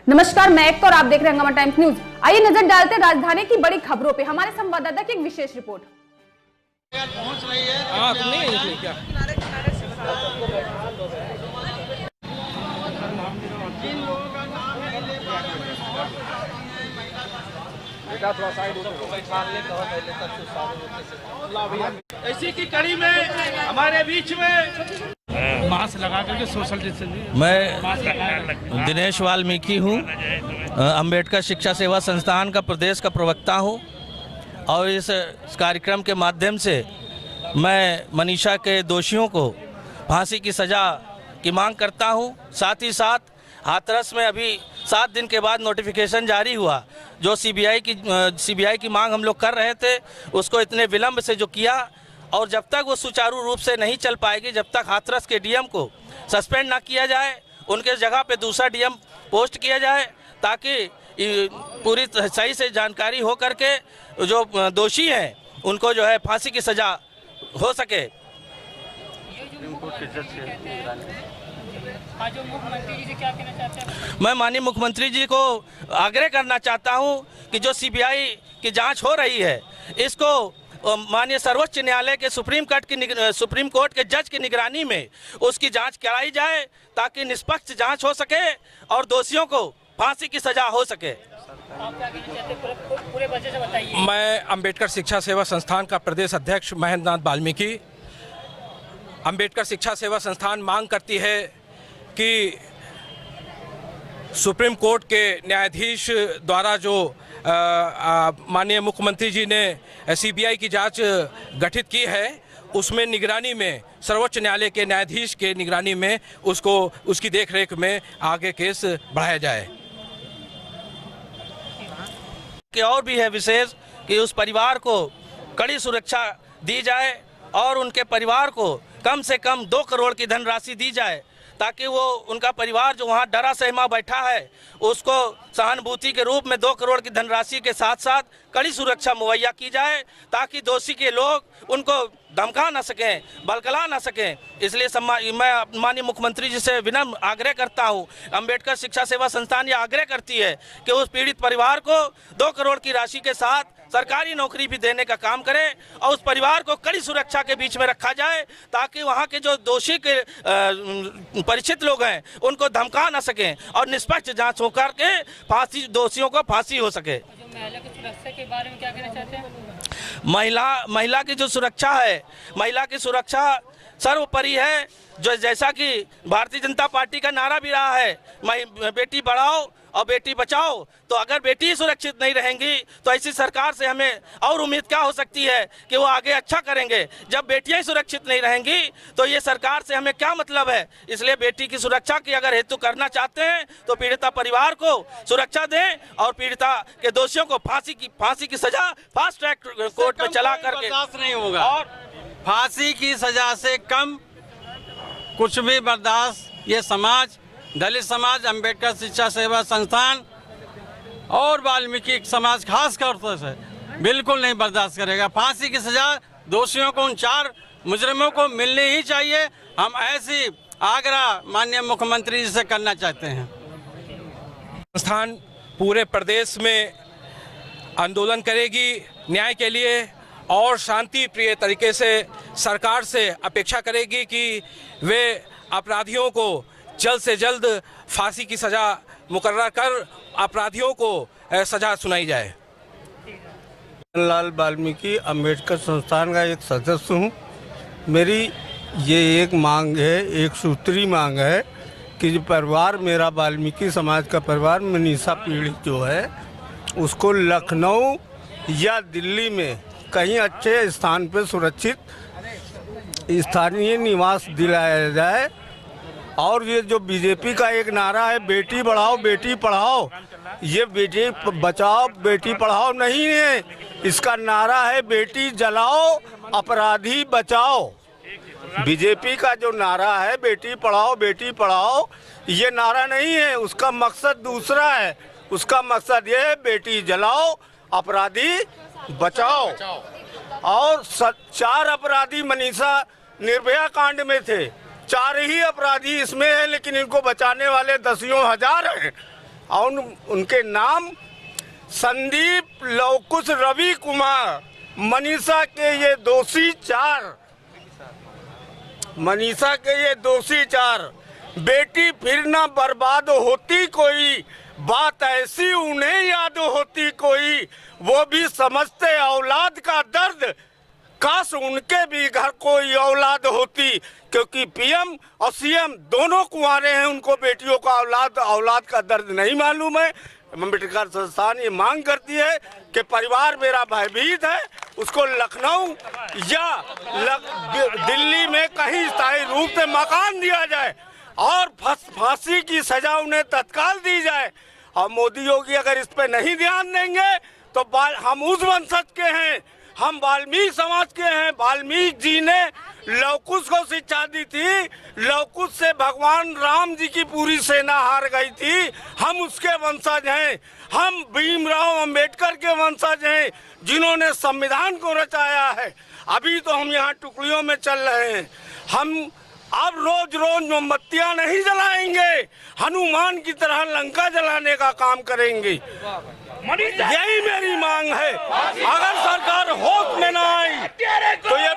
नमस्कार, मैं एक और आप देख रहे हैं हंगामा टाइम्स न्यूज। आइए नजर डालते हैं राजधानी की बड़ी खबरों पे। हमारे संवाददाता की एक विशेष रिपोर्ट। पहुंच रही है। तुम नहीं है क्या? इसी की कड़ी में हमारे बीच में मास्क लगा करके सोशल डिस्टेंसिंग। मैं दिनेश वाल्मीकि हूँ, अंबेडकर शिक्षा सेवा संस्थान का प्रदेश का प्रवक्ता हूँ और इस कार्यक्रम के माध्यम से मैं मनीषा के दोषियों को फांसी की सज़ा की मांग करता हूँ। साथ ही साथ हाथरस में अभी 7 दिन के बाद नोटिफिकेशन जारी हुआ, जो सीबीआई की मांग हम लोग कर रहे थे, उसको इतने विलंब से जो किया, और जब तक वो सुचारू रूप से नहीं चल पाएगी, जब तक हाथरस के डीएम को सस्पेंड ना किया जाए, उनके जगह पे दूसरा डीएम पोस्ट किया जाए, ताकि पूरी सही से जानकारी हो करके जो दोषी हैं उनको जो है फांसी की सज़ा हो सके। मुख्यमंत्री जी से क्या कहना चाहते हैं? मैं माननीय मुख्यमंत्री जी को आग्रह करना चाहता हूं कि जो सीबीआई की जांच हो रही है, इसको माननीय सर्वोच्च न्यायालय के सुप्रीम कोर्ट के जज की निगरानी में उसकी जांच कराई जाए, ताकि निष्पक्ष जांच हो सके और दोषियों को फांसी की सजा हो सके। आप क्या कहना चाहते हैं? पूरे वजह से बताइए। मैं अंबेडकर शिक्षा सेवा संस्थान का प्रदेश अध्यक्ष महेंद्र नाथ वाल्मीकि। अंबेडकर शिक्षा सेवा संस्थान मांग करती है कि सुप्रीम कोर्ट के न्यायाधीश द्वारा जो माननीय मुख्यमंत्री जी ने सीबीआई की जांच गठित की है, उसमें निगरानी में सर्वोच्च न्यायालय के न्यायाधीश के निगरानी में उसकी देखरेख में आगे केस बढ़ाया जाए। कि और भी है विशेष कि उस परिवार को कड़ी सुरक्षा दी जाए और उनके परिवार को कम से कम 2 करोड़ की धनराशि दी जाए, ताकि वो उनका परिवार जो वहाँ डरा सहमा बैठा है, उसको सहानुभूति के रूप में 2 करोड़ की धनराशि के साथ साथ कड़ी सुरक्षा मुहैया की जाए, ताकि दोषी के लोग उनको धमका ना सकें, बलकला ना सकें। इसलिए मैं माननीय मुख्यमंत्री जी से विनम्र आग्रह करता हूं, अंबेडकर शिक्षा सेवा संस्थान ये आग्रह करती है कि उस पीड़ित परिवार को 2 करोड़ की राशि के साथ सरकारी नौकरी भी देने का काम करे और उस परिवार को कड़ी सुरक्षा के बीच में रखा जाए, ताकि वहाँ के जो दोषी के परिचित लोग हैं उनको धमका ना सकें और निष्पक्ष जांच होकर के दोषियों को फांसी हो सके। महिला की सुरक्षा के बारे में क्या कहना चाहते हैं? महिला की जो सुरक्षा है, महिला की सुरक्षा सर्वोपरि है। जो जैसा कि भारतीय जनता पार्टी का नारा भी रहा है, बेटी बढ़ाओ और बेटी बचाओ, तो अगर बेटी सुरक्षित नहीं रहेंगी तो ऐसी सरकार से हमें और उम्मीद क्या हो सकती है कि वो आगे अच्छा करेंगे। जब बेटियां ही सुरक्षित नहीं रहेंगी तो ये सरकार से हमें क्या मतलब है। इसलिए बेटी की सुरक्षा की अगर हेतु करना चाहते हैं तो पीड़िता परिवार को सुरक्षा दें और पीड़िता के दोषियों को फांसी की सजा फास्ट ट्रैक कोर्ट में चला करके बर्दाश्त नहीं होगा और फांसी की सजा से कम कुछ भी बर्दाश्त ये समाज, दलित समाज, अंबेडकर शिक्षा सेवा संस्थान और वाल्मीकि समाज खास तौर से बिल्कुल नहीं बर्दाश्त करेगा। फांसी की सजा दोषियों को, उन 4 मुजरिमों को मिलनी ही चाहिए। हम ऐसी आग्रह माननीय मुख्यमंत्री जी से करना चाहते हैं। संस्थान पूरे प्रदेश में आंदोलन करेगी न्याय के लिए और शांति प्रिय तरीके से सरकार से अपेक्षा करेगी कि वे अपराधियों को जल्द से जल्द फांसी की सजा मुकर्रर कर अपराधियों को सजा सुनाई जाए। लाल वाल्मीकि अंबेडकर संस्थान का एक सदस्य हूँ। मेरी ये एक मांग है, एक सूत्री मांग है कि जो परिवार मेरा वाल्मीकि समाज का परिवार मनीषा पीड़ित जो है, उसको लखनऊ या दिल्ली में कहीं अच्छे स्थान पर सुरक्षित स्थानीय निवास दिलाया जाए। और ये जो बीजेपी का एक नारा है बेटी बढ़ाओ बेटी पढ़ाओ, ये बेटी बचाओ बेटी पढ़ाओ नहीं है, इसका नारा है बेटी जलाओ अपराधी बचाओ। बीजेपी का जो नारा है बेटी पढ़ाओ, ये नारा नहीं है, उसका मकसद दूसरा है। उसका मकसद ये है बेटी जलाओ अपराधी बचाओ। और 4 अपराधी मनीषा निर्भया कांड में थे, 4 ही अपराधी इसमें है, लेकिन इनको बचाने वाले दसियों हजार हैं। और उनके नाम संदीप, लवकुश, रवि कुमार, मनीषा के ये दोषी 4, मनीषा के ये दोषी 4। बेटी फिर ना बर्बाद होती कोई, बात ऐसी उन्हें याद होती कोई, वो भी समझते औलाद का दर्द, काश उनके भी घर कोई औलाद होती। क्योंकि पीएम और सीएम दोनों कुंवारे हैं, उनको बेटियों का औलाद का दर्द नहीं मालूम है। अम्बेडकर संस्थान ये मांग करती है कि परिवार मेरा भयभीत है, उसको लखनऊ या दिल्ली में कहीं स्थायी रूप से मकान दिया जाए और फांसी की सजा उन्हें तत्काल दी जाए। और मोदी योगी अगर इस पे नहीं ध्यान देंगे तो हम उस वंशज के हैं, हम वाल्मीकि समाज के हैं। वाल्मीकि जी ने लवकुश को शिक्षा दी थी, लवकुश से भगवान राम जी की पूरी सेना हार गई थी। हम उसके वंशज हैं, हम भीमराव अंबेडकर के वंशज हैं जिन्होंने संविधान को रचाया है। अभी तो हम यहाँ टुकड़ियों में चल रहे हैं, हम अब रोज रोज मोमबत्तियां नहीं जलाएंगे, हनुमान की तरह लंका जलाने का काम करेंगे। यही मेरी मांग है। अगर सरकार होश में न आई तो ये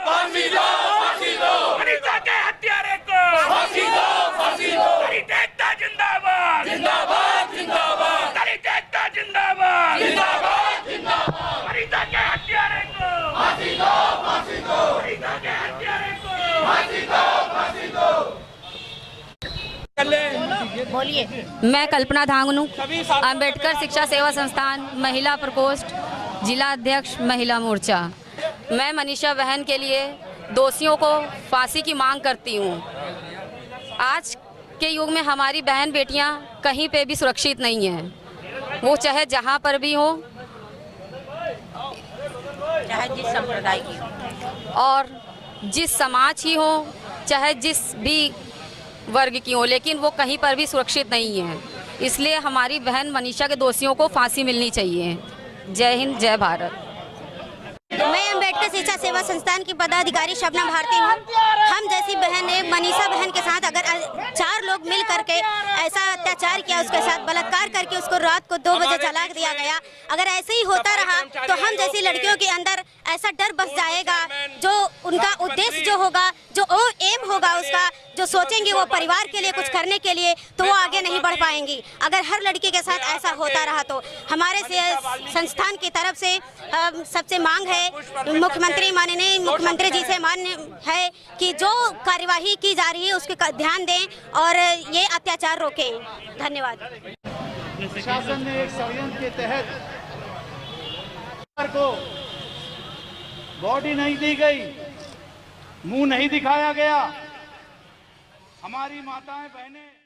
मनीषा के हत्यारे को फांसी दो, फांसी दो। दलित एकता जिंदाबाद, जिंदाबाद, जिंदाबाद। दलित एकता जिंदाबाद, जिंदाबाद, जिंदाबाद। मनीषा के हत्यारे को फांसी दो, फांसी दो। मनीषा के हत्यारे को फांसी दो, फांसी दो। बोलिए। मैं कल्पना धांगनू, अंबेडकर शिक्षा सेवा संस्थान महिला प्रकोष्ठ जिला अध्यक्ष महिला मोर्चा। मैं मनीषा बहन के लिए दोषियों को फांसी की मांग करती हूँ। आज के युग में हमारी बहन बेटियाँ कहीं पे भी सुरक्षित नहीं हैं, वो चाहे जहाँ पर भी हो, चाहे जिस संप्रदाय की हो और जिस समाज की हो, चाहे जिस भी वर्ग की हो, लेकिन वो कहीं पर भी सुरक्षित नहीं है। इसलिए हमारी बहन मनीषा के दोषियों को फांसी मिलनी चाहिए। जय हिंद, जय भारत। मैं अंबेडकर शिक्षा सेवा संस्थान की पदाधिकारी शबनम भारती हूँ। हम जैसी बहन ने मनीषा बहन के साथ अगर 4 लोग मिल करके ऐसा अत्याचार किया, उसके साथ बलात्कार करके उसको रात को 2 बजे जला दिया गया, अगर ऐसे ही होता रहा तो हम जैसी लड़कियों के अंदर ऐसा डर बस जाएगा, जो उनका उद्देश्य जो होगा, जो एम होगा उसका, जो सोचेंगे वो परिवार के लिए कुछ करने के लिए, तो वो आगे नहीं बढ़ पाएंगी। अगर हर लड़की के साथ ऐसा होता रहा तो हमारे संस्थान की तरफ से सबसे मांग है, मुख्यमंत्री माननीय मुख्यमंत्री जी से मान्य है कि जो कार्यवाही की जा रही है उसके ध्यान दें और ये अत्याचार रोकें। धन्यवाद। शासन ने एक षड्यंत्र के तहत को बॉडी नहीं दी गई, मुंह नहीं दिखाया गया। हमारी माताएं बहनें